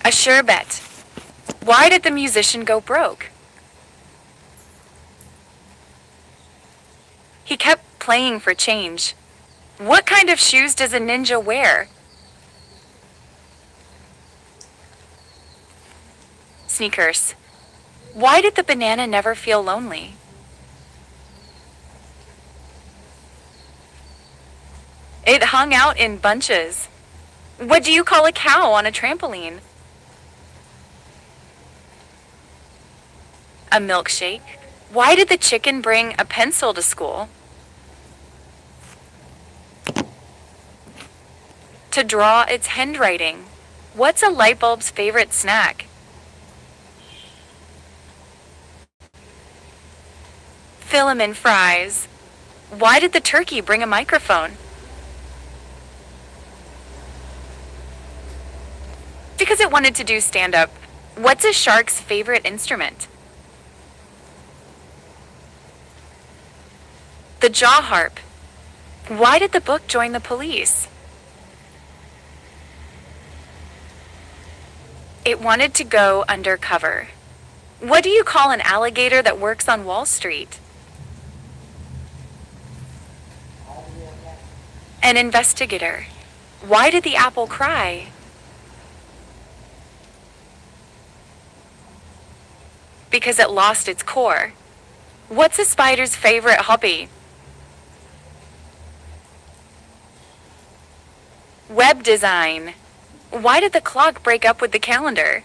A sure bet. Why did the musician go broke? He kept playing for change. What kind of shoes does a ninja wear? Sneakers. Why did the banana never feel lonely? It hung out in bunches. What do you call a cow on a trampoline? A milkshake. Why did the chicken bring a pencil to school? To draw its handwriting. What's a light bulb's favorite snack? Filament fries. Why did the turkey bring a microphone? Because it wanted to do stand-up. What's a shark's favorite instrument? The jaw harp. Why did the book join the police? It wanted to go undercover. What do you call an alligator that works on Wall Street? An investigator. Why did the apple cry? Because it lost its core. What's a spider's favorite hobby? Web design. Why did the clock break up with the calendar?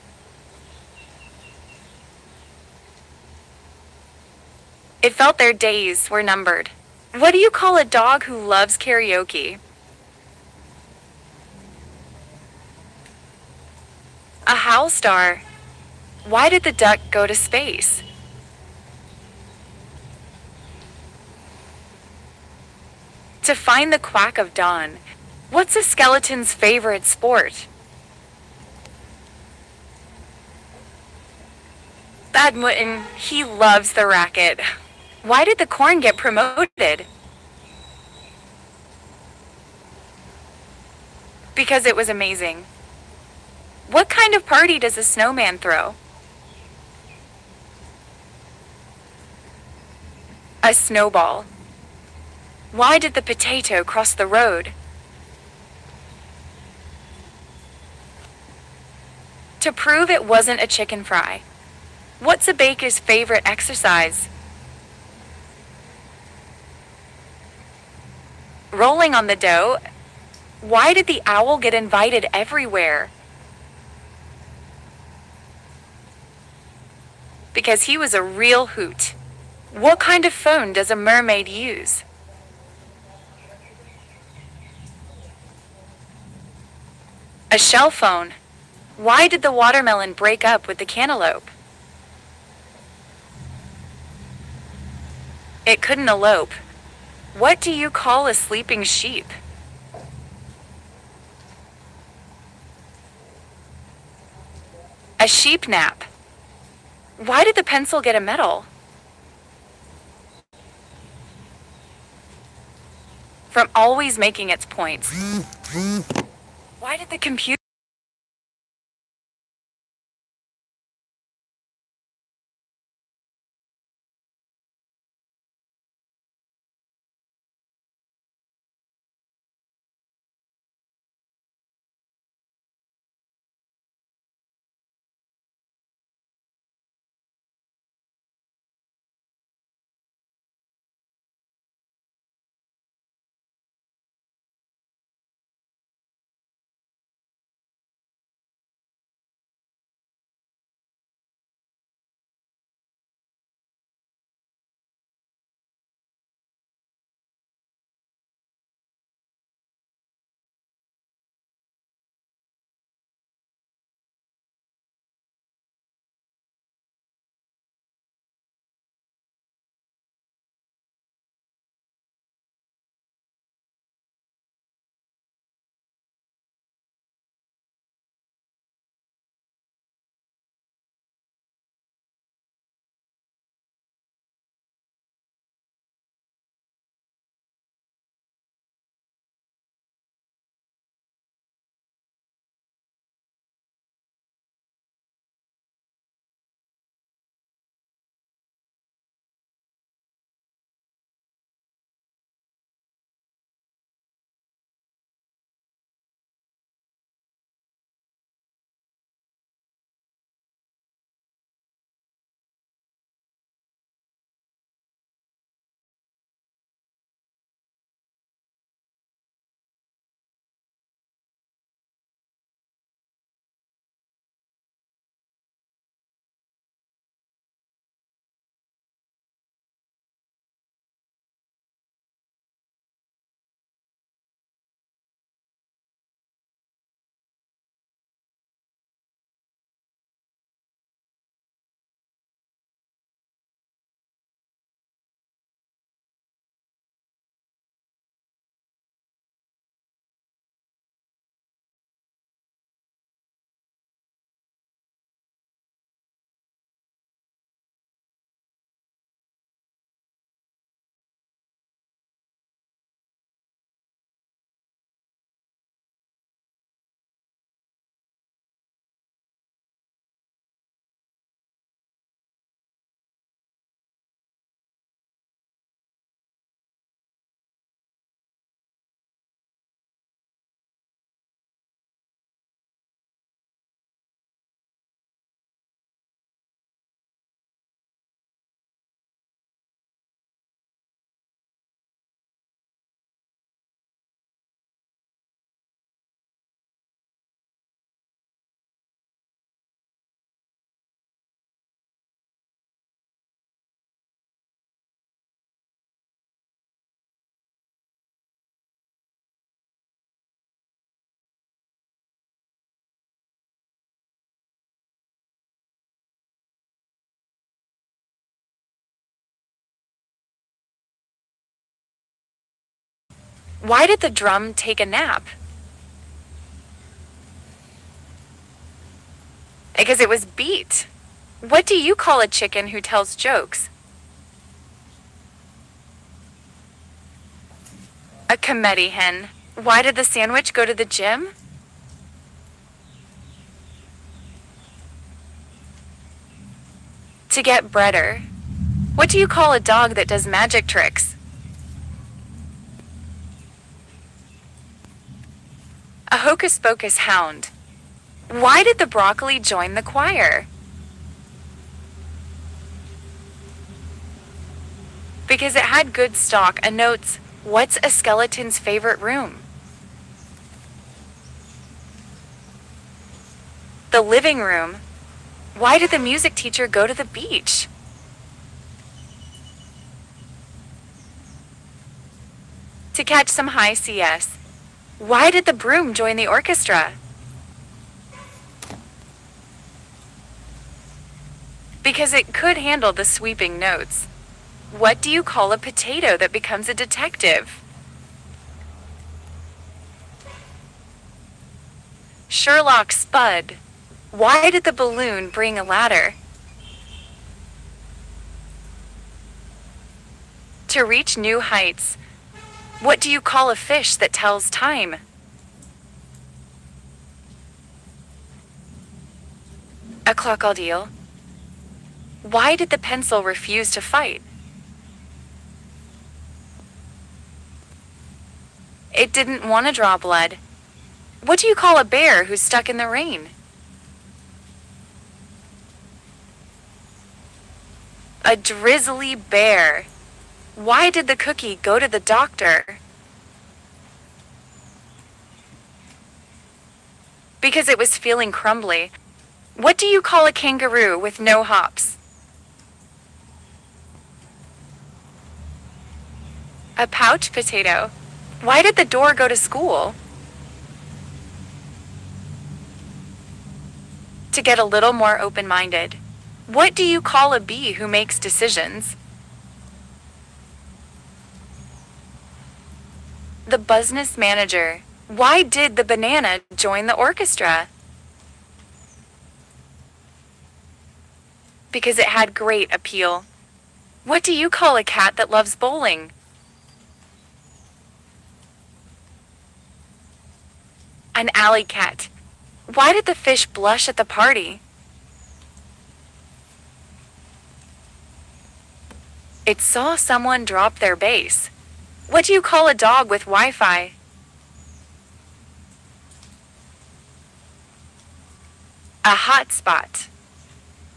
It felt their days were numbered. What do you call a dog who loves karaoke? A howl star. Why did the duck go to space? To find the quack of dawn. What's a skeleton's favorite sport? Badminton. He loves the racket. Why did the corn get promoted? Because it was amazing. What kind of party does a snowman throw? A snowball. Why did the potato cross the road? To prove it wasn't a chicken fry. What's a baker's favorite exercise? Rolling on the dough. Why did the owl get invited everywhere? Because he was a real hoot. What kind of phone does a mermaid use? A shell phone. Why did the watermelon break up with the cantaloupe? It couldn't elope. What do you call a sleeping sheep? A sheep nap. Why did the pencil get a medal? From always making its points. Why did the computer Why did the drum take a nap? Because it was beat. What do you call a chicken who tells jokes? A committee hen. Why did the sandwich go to the gym? To get breader. What do you call a dog that does magic tricks? A hocus pocus hound. Why did the broccoli join the choir? Because it had good stock and notes, what's a skeleton's favorite room? The living room. Why did the music teacher go to the beach? To catch some high CS. Why did the broom join the orchestra? Because it could handle the sweeping notes. What do you call a potato that becomes a detective? Sherlock Spud. Why did the balloon bring a ladder? To reach new heights. What do you call a fish that tells time? A crocodile. Why did the pencil refuse to fight? It didn't want to draw blood. What do you call a bear who's stuck in the rain? A drizzly bear. Why did the cookie go to the doctor? Because it was feeling crumbly. What do you call a kangaroo with no hops? A pouch potato. Why did the door go to school? To get a little more open-minded. What do you call a bee who makes decisions? The business manager. Why did the banana join the orchestra? Because it had great appeal. What do you call a cat that loves bowling? An alley cat. Why did the fish blush at the party? It saw someone drop their base. What do you call a dog with Wi-Fi? A hotspot.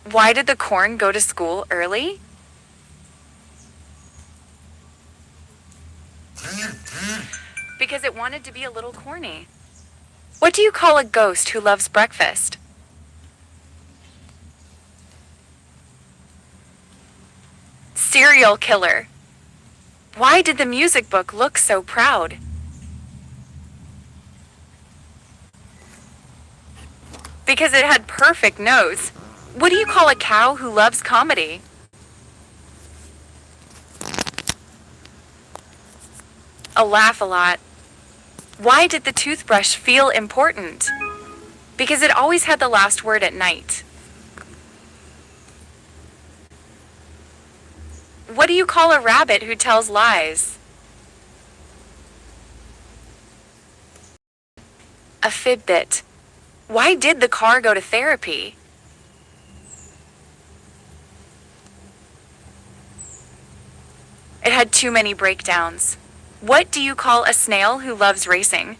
Why did the corn go to school early? Because it wanted to be a little corny. What do you call a ghost who loves breakfast? Serial killer. Why did the music book look so proud? Because it had perfect nose. What do you call a cow who loves comedy? A laugh-a-lot. Why did the toothbrush feel important? Because it always had the last word at night. What do you call a rabbit who tells lies? A Fitbit. Why did the car go to therapy? It had too many breakdowns. What do you call a snail who loves racing?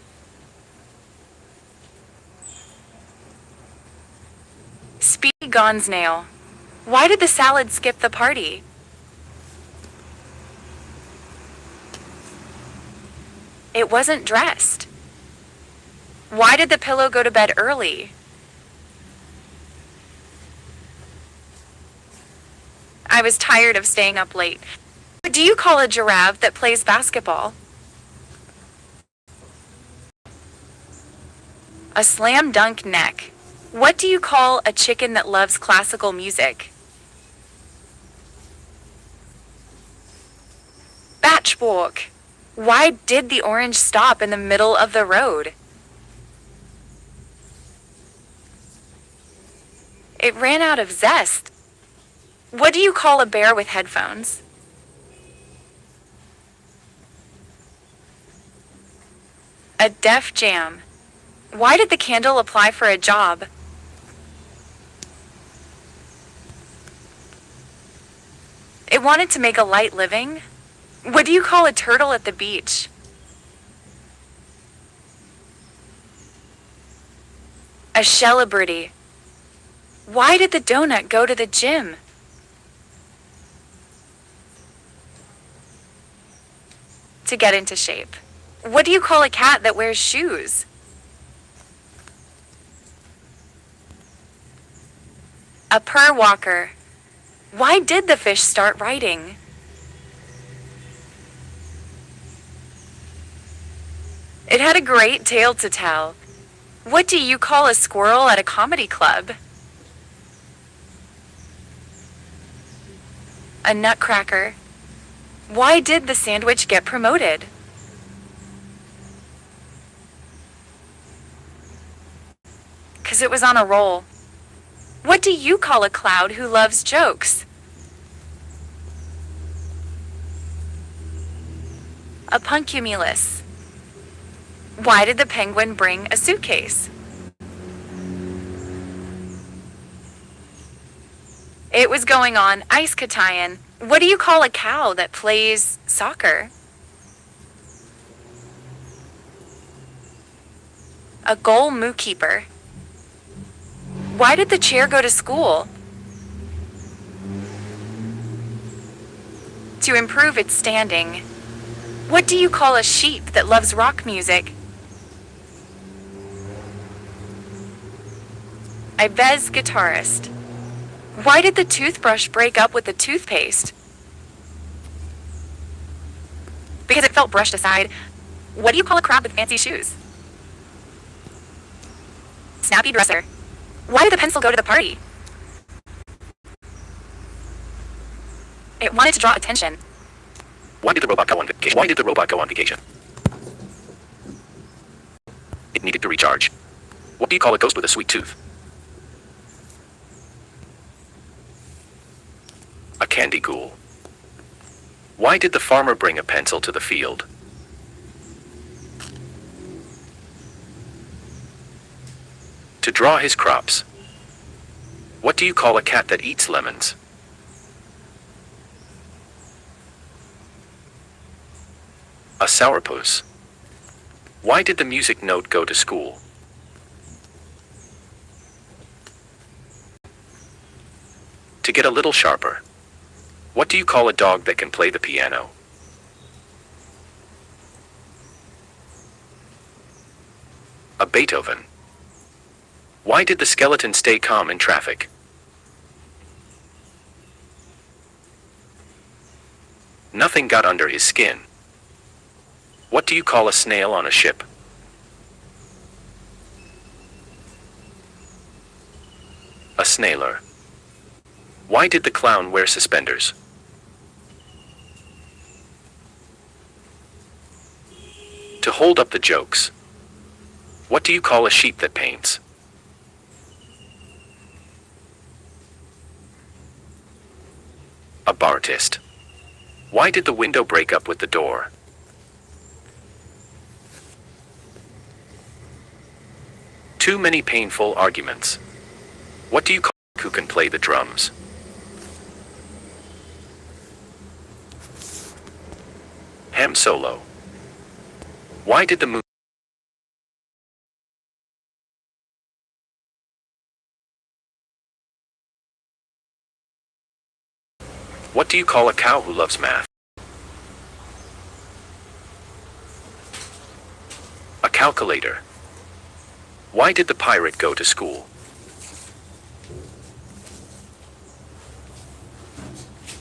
Speed gone snail. Why did the salad skip the party? It wasn't dressed. Why did the pillow go to bed early? I was tired of staying up late. What do you call a giraffe that plays basketball? A slam dunk neck. What do you call a chicken that loves classical music? Batchwalk. Why did the orange stop in the middle of the road? It ran out of zest. What do you call a bear with headphones? A def jam. Why did the candle apply for a job? It wanted to make a light living. What do you call a turtle at the beach? A celebrity. Why did the donut go to the gym? To get into shape. What do you call a cat that wears shoes? A purr walker. Why did the fish start writing? It had a great tale to tell. What do you call a squirrel at a comedy club? A nutcracker. Why did the sandwich get promoted? Because it was on a roll. What do you call a cloud who loves jokes? A puncumulus. Why did the penguin bring a suitcase? It was going on ice katayan. What do you call a cow that plays soccer? A goal moo keeper. Why did the chair go to school? To improve its standing. What do you call a sheep that loves rock music? A Vez guitarist. Why did the toothbrush break up with the toothpaste? Because it felt brushed aside. What do you call a crab with fancy shoes? Snappy dresser. Why did the pencil go to the party? It wanted to draw attention. Why did the robot go on vacation? Why did the robot go on vacation? It needed to recharge. What do you call a ghost with a sweet tooth? A candy ghoul. Why did the farmer bring a pencil to the field? To draw his crops. What do you call a cat that eats lemons? A sourpuss. Why did the music note go to school? To get a little sharper. What do you call a dog that can play the piano? A Beethoven. Why did the skeleton stay calm in traffic? Nothing got under his skin. What do you call a snail on a ship? A snailer. Why did the clown wear suspenders? To hold up the jokes. What do you call a sheep that paints? A bartist. Why did the window break up with the door? Too many painful arguments. What do you call who can play the drums? Ham solo. Why did the moon? What do you call a cow who loves math? A calculator. Why did the pirate go to school?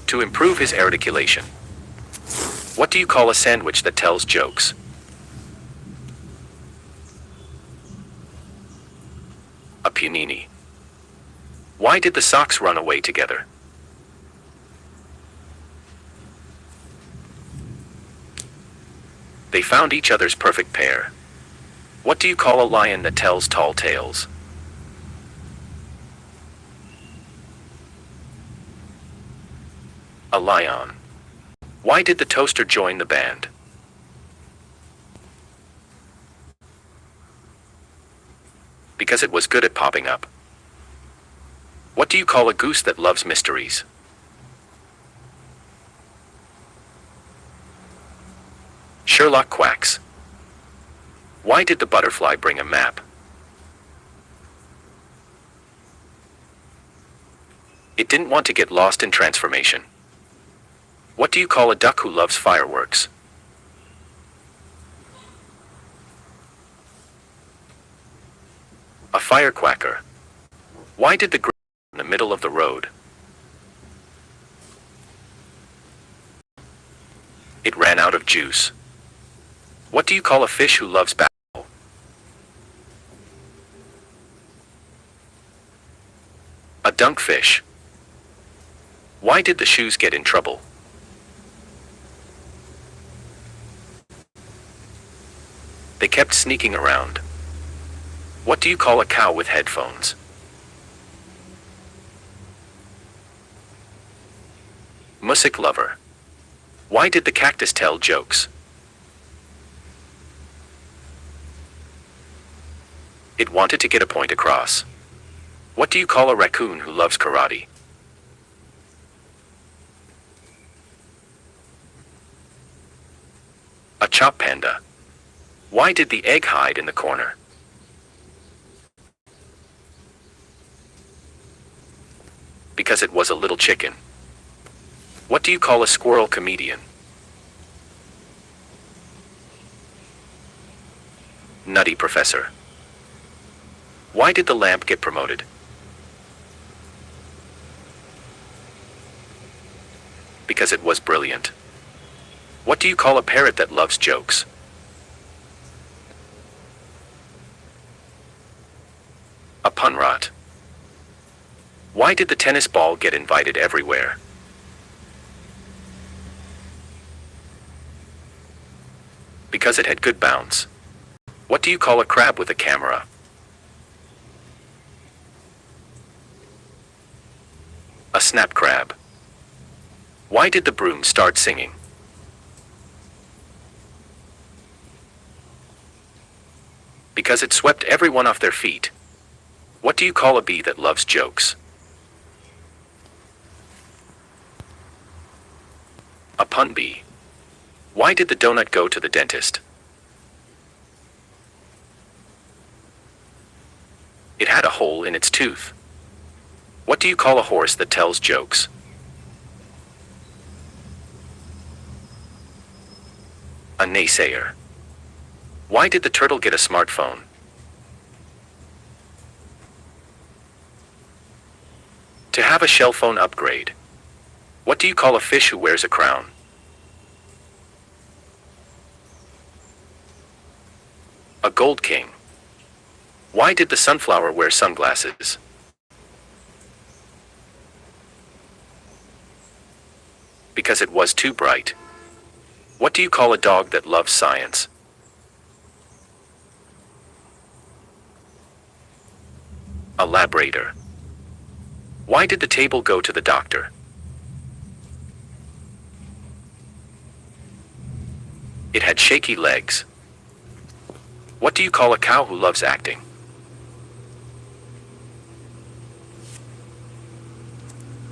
To improve his articulation. What do you call a sandwich that tells jokes? A panini. Why did the socks run away together? They found each other's perfect pair. What do you call a lion that tells tall tales? A lion. Why did the toaster join the band? Because it was good at popping up. What do you call a goose that loves mysteries? Sherlock quacks. Why did the butterfly bring a map? It didn't want to get lost in transformation. What do you call a duck who loves fireworks? A firecracker. Why did the grape in the middle of the road? It ran out of juice. What do you call a fish who loves basketball? A dunkfish. Why did the shoes get in trouble? They kept sneaking around. What do you call a cow with headphones? Music lover. Why did the cactus tell jokes? It wanted to get a point across. What do you call a raccoon who loves karate? A chop panda. Why did the egg hide in the corner? Because it was a little chicken. What do you call a squirrel comedian? Nutty professor. Why did the lamp get promoted? Because it was brilliant. What do you call a parrot that loves jokes? A punrot. Why did the tennis ball get invited everywhere? Because it had good bounce. What do you call a crab with a camera? A snap crab. Why did the broom start singing? Because it swept everyone off their feet. What do you call a bee that loves jokes? A pun bee. Why did the donut go to the dentist? It had a hole in its tooth. What do you call a horse that tells jokes? A naysayer. Why did the turtle get a smartphone? To have a shell phone upgrade. What do you call a fish who wears a crown? A gold king. Why did the sunflower wear sunglasses? Because it was too bright. What do you call a dog that loves science? A labrator. Why did the table go to the doctor? It had shaky legs. What do you call a cow who loves acting?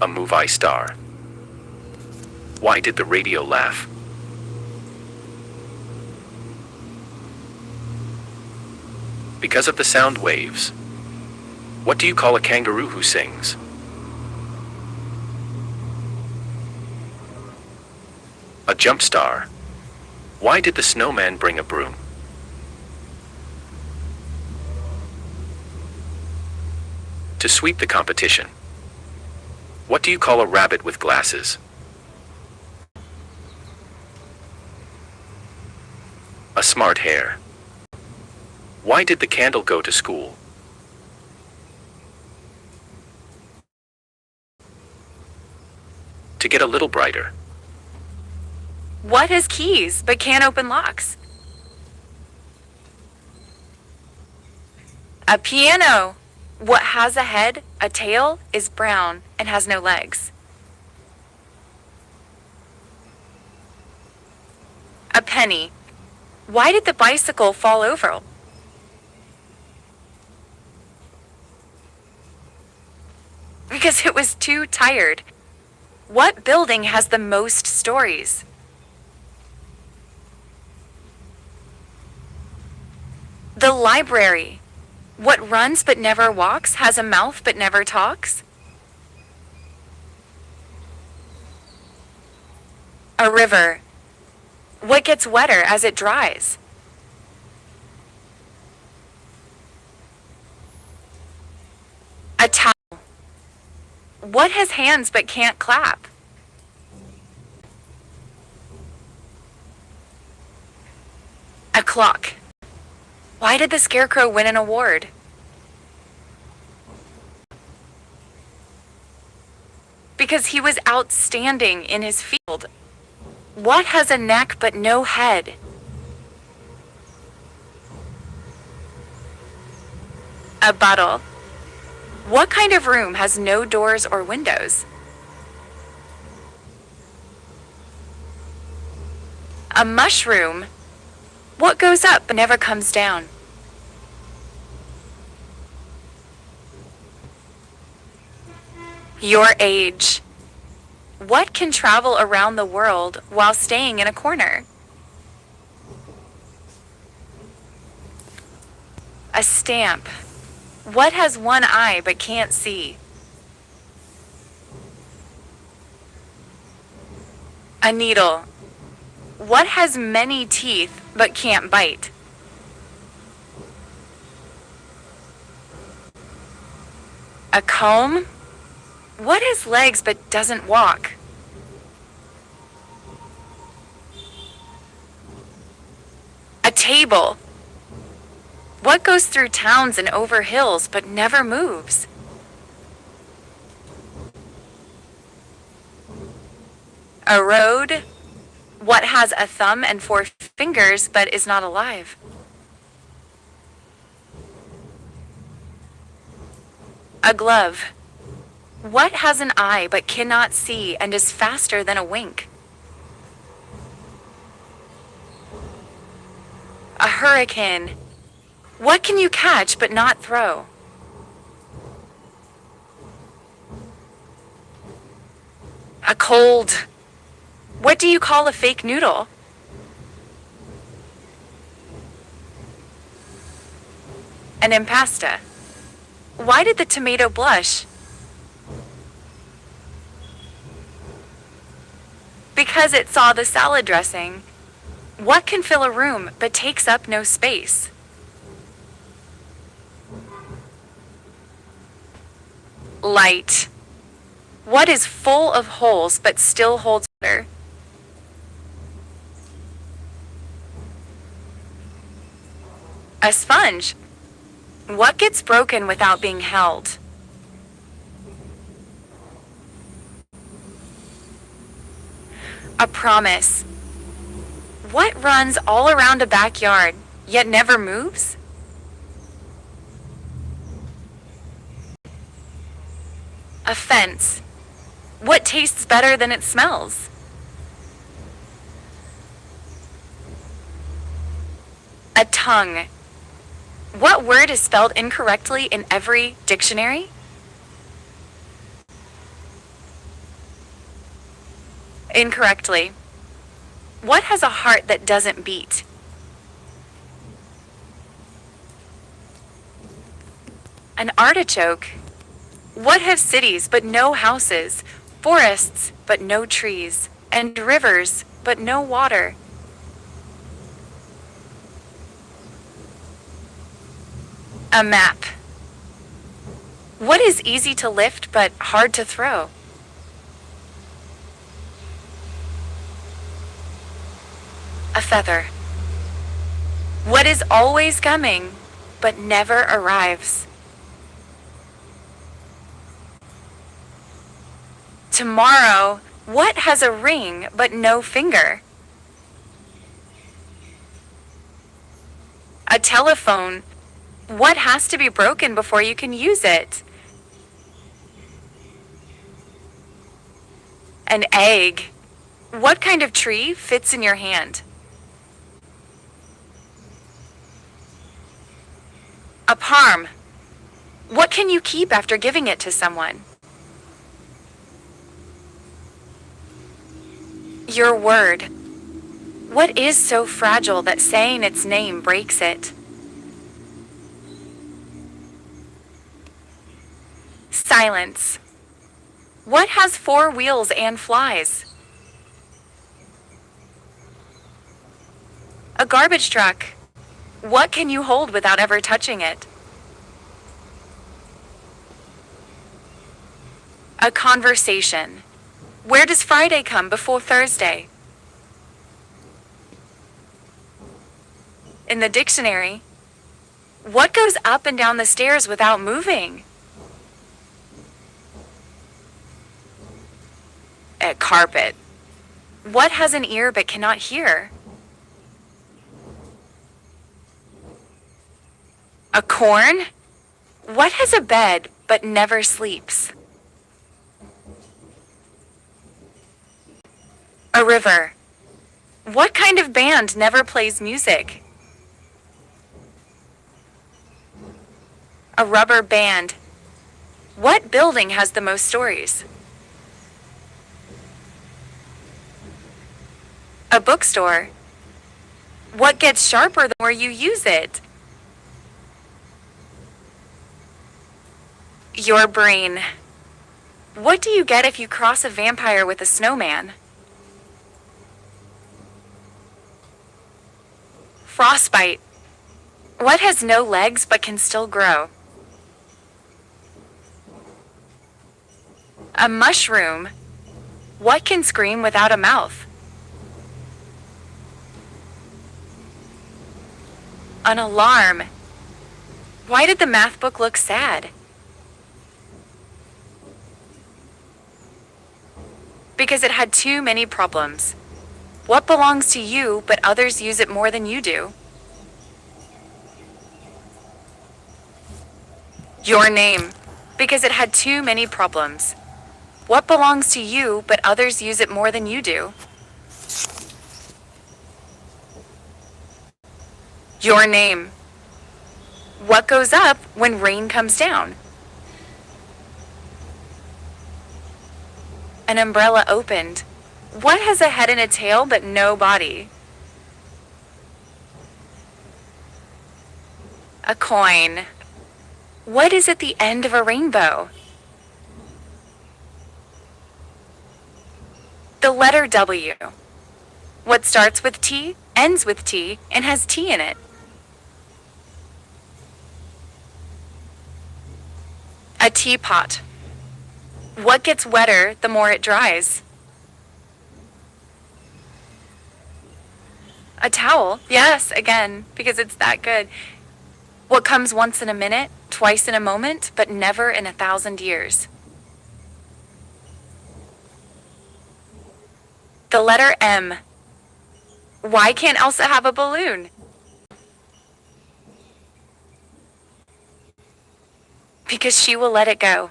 A movie star. Why did the radio laugh? Because of the sound waves. What do you call a kangaroo who sings? A jump star. Why did the snowman bring a broom? To sweep the competition. What do you call a rabbit with glasses? A smart hare. Why did the candle go to school? To get a little brighter. What has keys but can't open locks? A piano. What has a head, a tail, is brown, and has no legs? A penny. Why did the bicycle fall over? Because it was too tired. What building has the most stories? The library. What runs but never walks, has a mouth but never talks? A river. What gets wetter as it dries? A towel. What has hands but can't clap? A clock. Why did the scarecrow win an award? Because he was outstanding in his field. What has a neck but no head? A bottle. What kind of room has no doors or windows? A mushroom. What goes up but never comes down? Your age. What can travel around the world while staying in a corner? A stamp. What has one eye but can't see? A needle. What has many teeth but can't bite? A comb. What has legs but doesn't walk? A table. What goes through towns and over hills but never moves? A road. What has a thumb and 4 fingers but is not alive? A glove. What has an eye but cannot see and is faster than a wink? A hurricane. What can you catch but not throw? A cold. What do you call a fake noodle? An impasta. Why did the tomato blush? Because it saw the salad dressing. What can fill a room but takes up no space? Light. What is full of holes but still holds water? A sponge. What gets broken without being held? A promise. What runs all around a backyard, yet never moves? A fence. What tastes better than it smells? A tongue. What word is spelled incorrectly in every dictionary? Incorrectly. What has a heart that doesn't beat? An artichoke. What have cities but no houses, forests but no trees, and rivers but no water? A map. What is easy to lift but hard to throw? A feather. What is always coming but never arrives? Tomorrow. What has a ring but no finger? A telephone. What has to be broken before you can use it? An egg. What kind of tree fits in your hand? A palm. What can you keep after giving it to someone? Your word. What is so fragile that saying its name breaks it? Silence. What has 4 wheels and flies? A garbage truck. What can you hold without ever touching it? A conversation. Where does Friday come before Thursday? In the dictionary. What goes up and down the stairs without moving? A carpet. What has an ear but cannot hear? A corn? What has a bed but never sleeps? A river. What kind of band never plays music? A rubber band. What building has the most stories? A bookstore. What gets sharper the more you use it? Your brain. What do you get if you cross a vampire with a snowman? Frostbite. What has no legs but can still grow? A mushroom. What can scream without a mouth? An alarm. Why did the math book look sad? Because it had too many problems. What belongs to you but others use it more than you do? Your name. Because it had too many problems. What belongs to you but others use it more than you do? Your name. What goes up when rain comes down? An umbrella opened. What has a head and a tail but no body? A coin. What is at the end of a rainbow? The letter W. What starts with T, ends with T, and has T in it? A teapot. What gets wetter the more it dries? A towel. Yes, again, because it's that good. What comes once in a minute, twice in a moment, but never in 1,000 years? The letter M. Why can't Elsa have a balloon? Because she will let it go.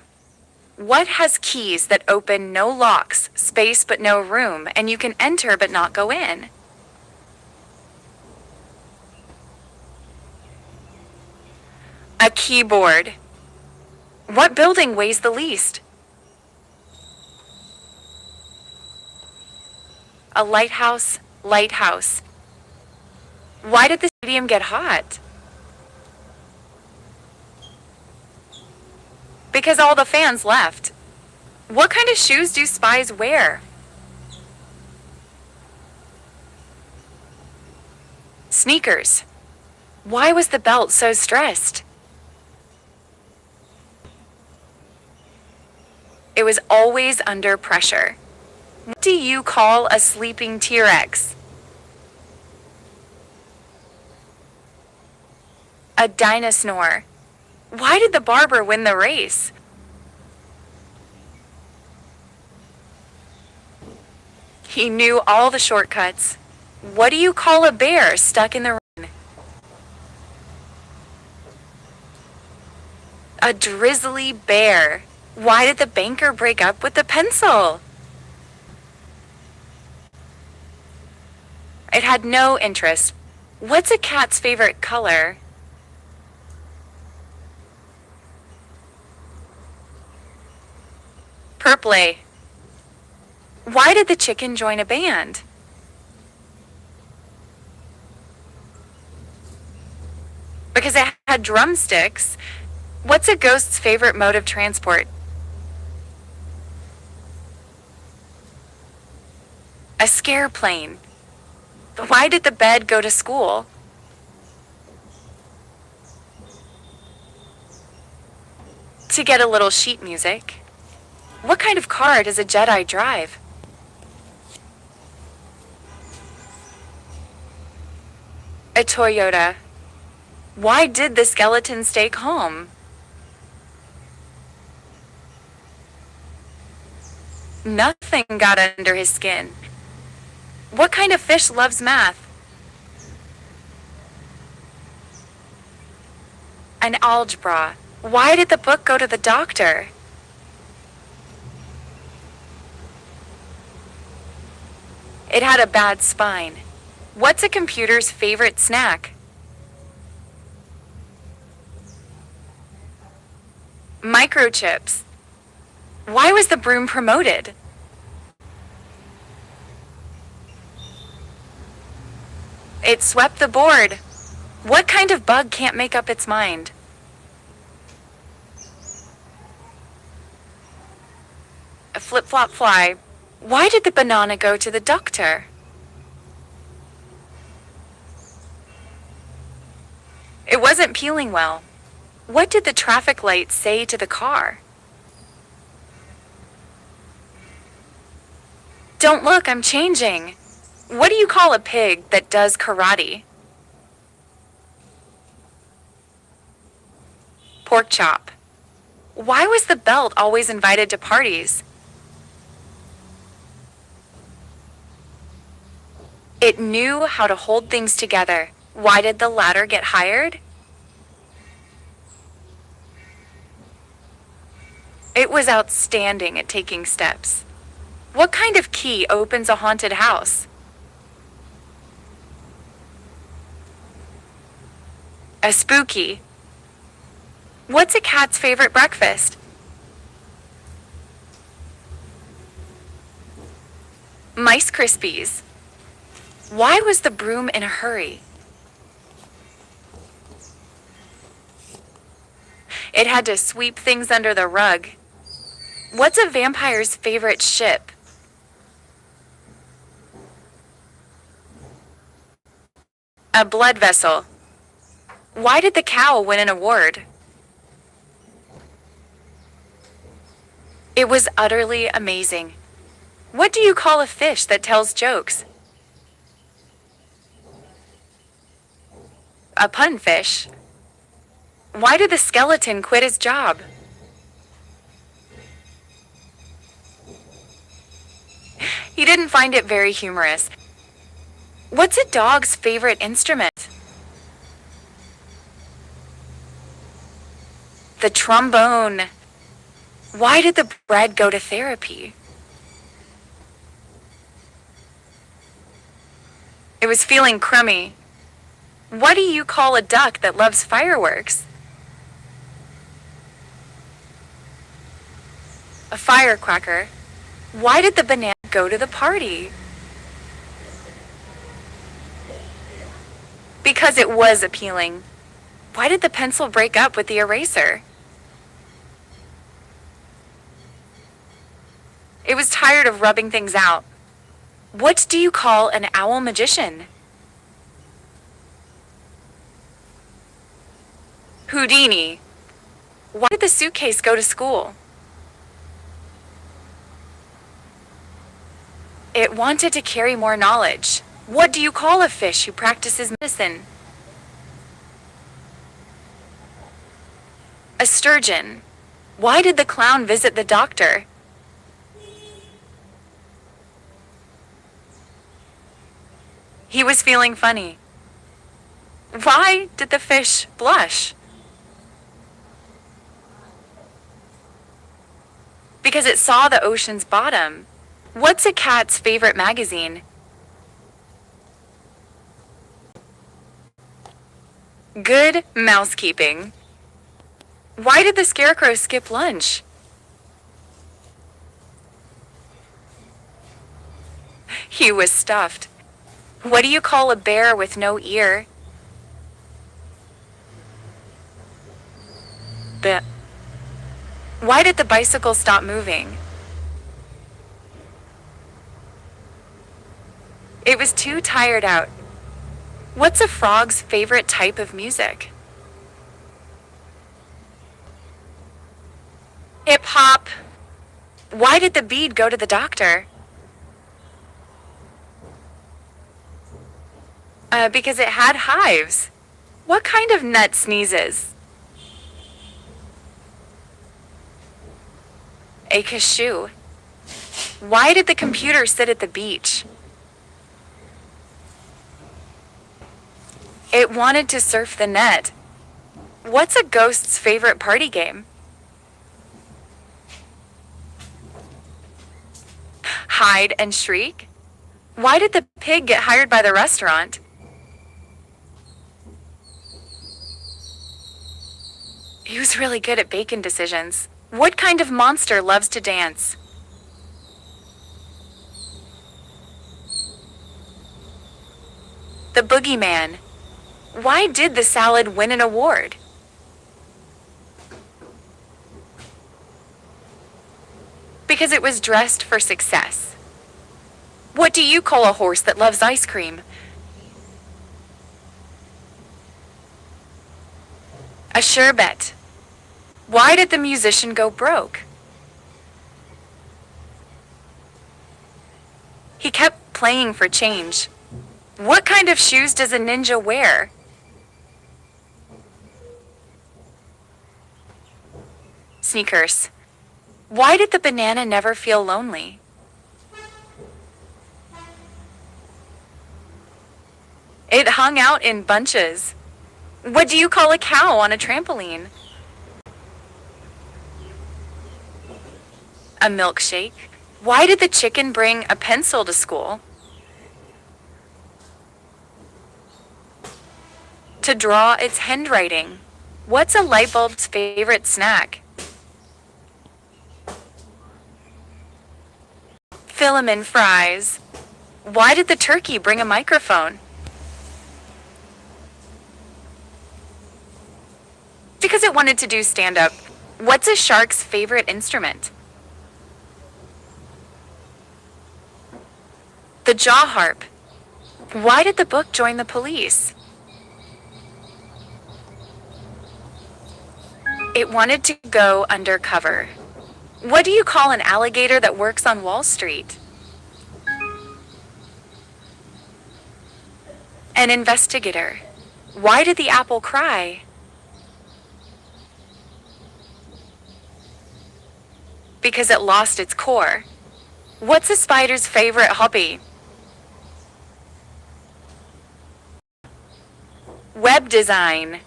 What has keys that open no locks, space but no room, and you can enter but not go in? A keyboard. What building weighs the least? A lighthouse, lighthouse. Why did the stadium get hot? Because all the fans left. What kind of shoes do spies wear? Sneakers. Why was the belt so stressed? It was always under pressure. What do you call a sleeping T-Rex? A dinosaur. Why did the barber win the race? He knew all the shortcuts. What do you call a bear stuck in the rain? A drizzly bear. Why did the banker break up with the pencil? It had no interest. What's a cat's favorite color? Purple. Why did the chicken join a band? Because it had drumsticks. What's a ghost's favorite mode of transport? A scare plane. Why did the bed go to school? To get a little sheet music. What kind of car does a Jedi drive? A Toyota. Why did the skeleton stay calm? Nothing got under his skin. What kind of fish loves math? An algebra. Why did the book go to the doctor? It had a bad spine. What's a computer's favorite snack? Microchips. Why was the broom promoted? It swept the board. What kind of bug can't make up its mind? A flip-flop fly. Why did the banana go to the doctor? It wasn't peeling well. What did the traffic light say to the car? Don't look, I'm changing. What do you call a pig that does karate? Pork chop. Why was the belt always invited to parties? It knew how to hold things together. Why did the ladder get hired? It was outstanding at taking steps. What kind of key opens a haunted house? A spooky. What's a cat's favorite breakfast? Mice Krispies. Why was the broom in a hurry? It had to sweep things under the rug. What's a vampire's favorite ship? A blood vessel. Why did the cow win an award? It was utterly amazing. What do you call a fish that tells jokes? A punfish. Why did the skeleton quit his job? He didn't find it very humorous. What's a dog's favorite instrument? The trombone. Why did the bread go to therapy? It was feeling crummy. What do you call a duck that loves fireworks? A firecracker. Why did the banana go to the party? Because it was appealing. Why did the pencil break up with the eraser? It was tired of rubbing things out. What do you call an owl magician? Houdini. Why did the suitcase go to school? It wanted to carry more knowledge. What do you call a fish who practices medicine? A sturgeon. Why did the clown visit the doctor? He was feeling funny. Why did the fish blush? Because it saw the ocean's bottom. What's a cat's favorite magazine? Good mousekeeping. Why did the scarecrow skip lunch? He was stuffed. What do you call a bear with no ear? The. Why did the bicycle stop moving? It was too tired out. What's a frog's favorite type of music? Hip hop. Why did the bead go to the doctor? Because it had hives. What kind of nut sneezes? A cashew. Why did the computer sit at the beach? It wanted to surf the net. What's a ghost's favorite party game? Hide and shriek. Why did the pig get hired by the restaurant? He was really good at bacon decisions. What kind of monster loves to dance? The boogeyman. Why did the salad win an award? Because it was dressed for success. What do you call a horse that loves ice cream? A sherbet. Why did the musician go broke? He kept playing for change. What kind of shoes does a ninja wear? Sneakers. Why did the banana never feel lonely? It hung out in bunches. What do you call a cow on a trampoline? A milkshake. Why did the chicken bring a pencil to school? To draw its handwriting. What's a light bulb's favorite snack? Filament fries. Why did the turkey bring a microphone? Because it wanted to do stand-up. What's a shark's favorite instrument? The jaw harp. Why did the book join the police? It wanted to go undercover. What do you call an alligator that works on Wall Street? An investigator. Why did the apple cry? Because it lost its core. What's a spider's favorite hobby? Web design.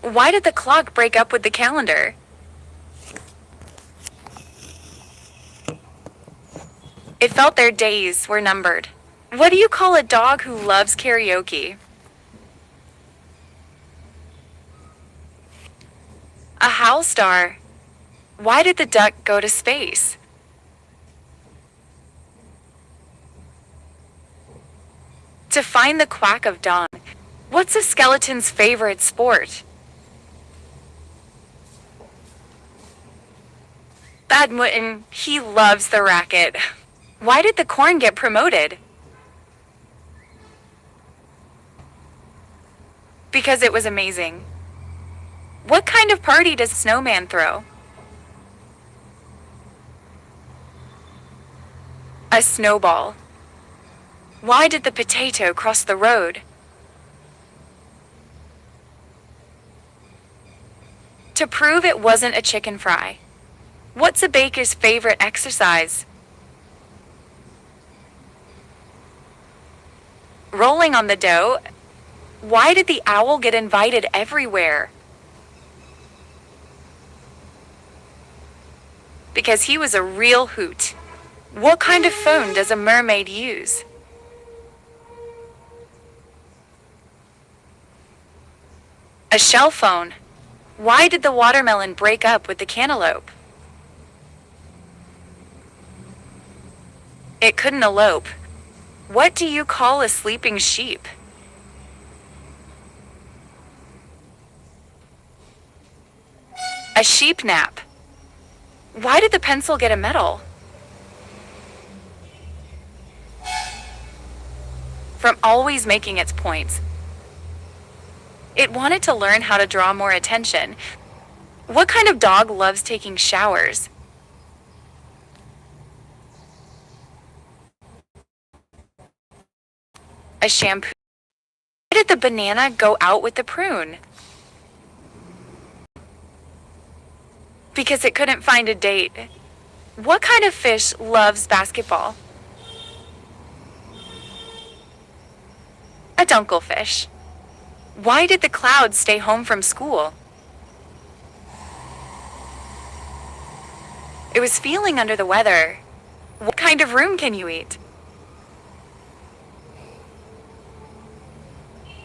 Why did the clock break up with the calendar? It felt their days were numbered. What do you call a dog who loves karaoke? A howl star. Why did the duck go to space? To find the quack of dawn. What's a skeleton's favorite sport? Badminton. He loves the racket. Why did the corn get promoted? Because it was amazing. What kind of party does Snowman throw? A snowball. Why did the potato cross the road? To prove it wasn't a chicken fry. What's a baker's favorite exercise? Rolling on the dough. Why did the owl get invited everywhere? Because he was a real hoot. What kind of phone does a mermaid use? A shell phone. Why did the watermelon break up with the cantaloupe? It couldn't elope. What do you call a sleeping sheep? A sheep nap. Why did the pencil get a medal? From always making its points. It wanted to learn how to draw more attention. What kind of dog loves taking showers? A shampoo. Why did the banana go out with the prune? Because it couldn't find a date. What kind of fish loves basketball? A dunkelfish. Why did the clouds stay home from school? It was feeling under the weather. What kind of room can you eat?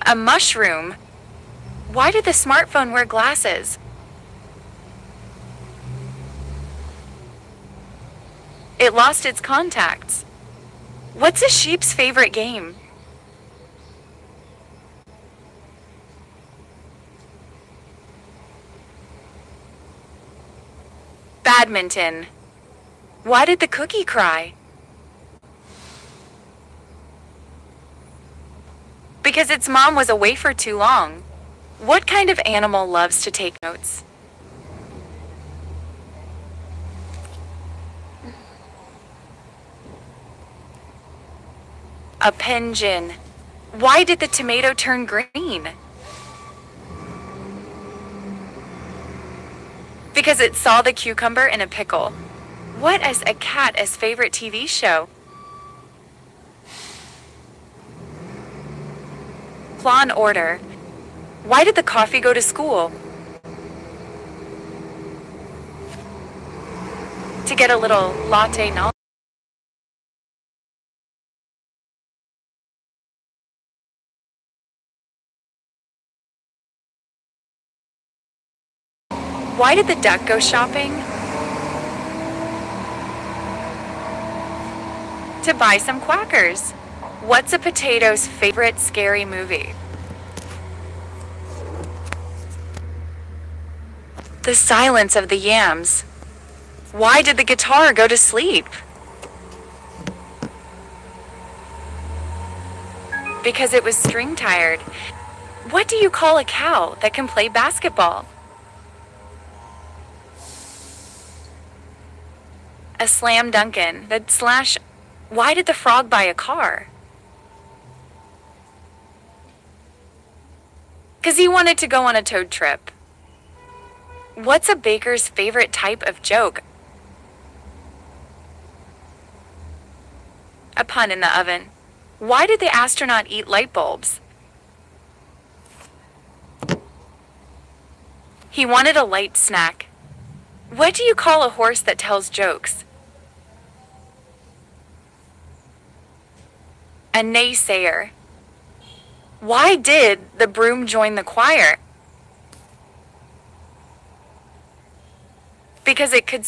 A mushroom. Why did the smartphone wear glasses? It lost its contacts. What's a sheep's favorite game? Badminton. Why did the cookie cry? Because its mom was away for too long. What kind of animal loves to take notes? A pigeon. Why did the tomato turn green? Because it saw the cucumber in a pickle. What is a cat's favorite TV show? Law and Order. Why did the coffee go to school? To get a little latte knowledge. Why did the duck go shopping? To buy some quackers. What's a potato's favorite scary movie? The Silence of the Yams. Why did the guitar go to sleep? Because it was string tired. What do you call a cow that can play basketball? A slam dunkin'. Why did the frog buy a car? 'Cause he wanted to go on a toad trip. What's a baker's favorite type of joke? A pun in the oven. Why did the astronaut eat light bulbs? He wanted a light snack. What do you call a horse that tells jokes? A naysayer. Why did the broom join the choir? Because it could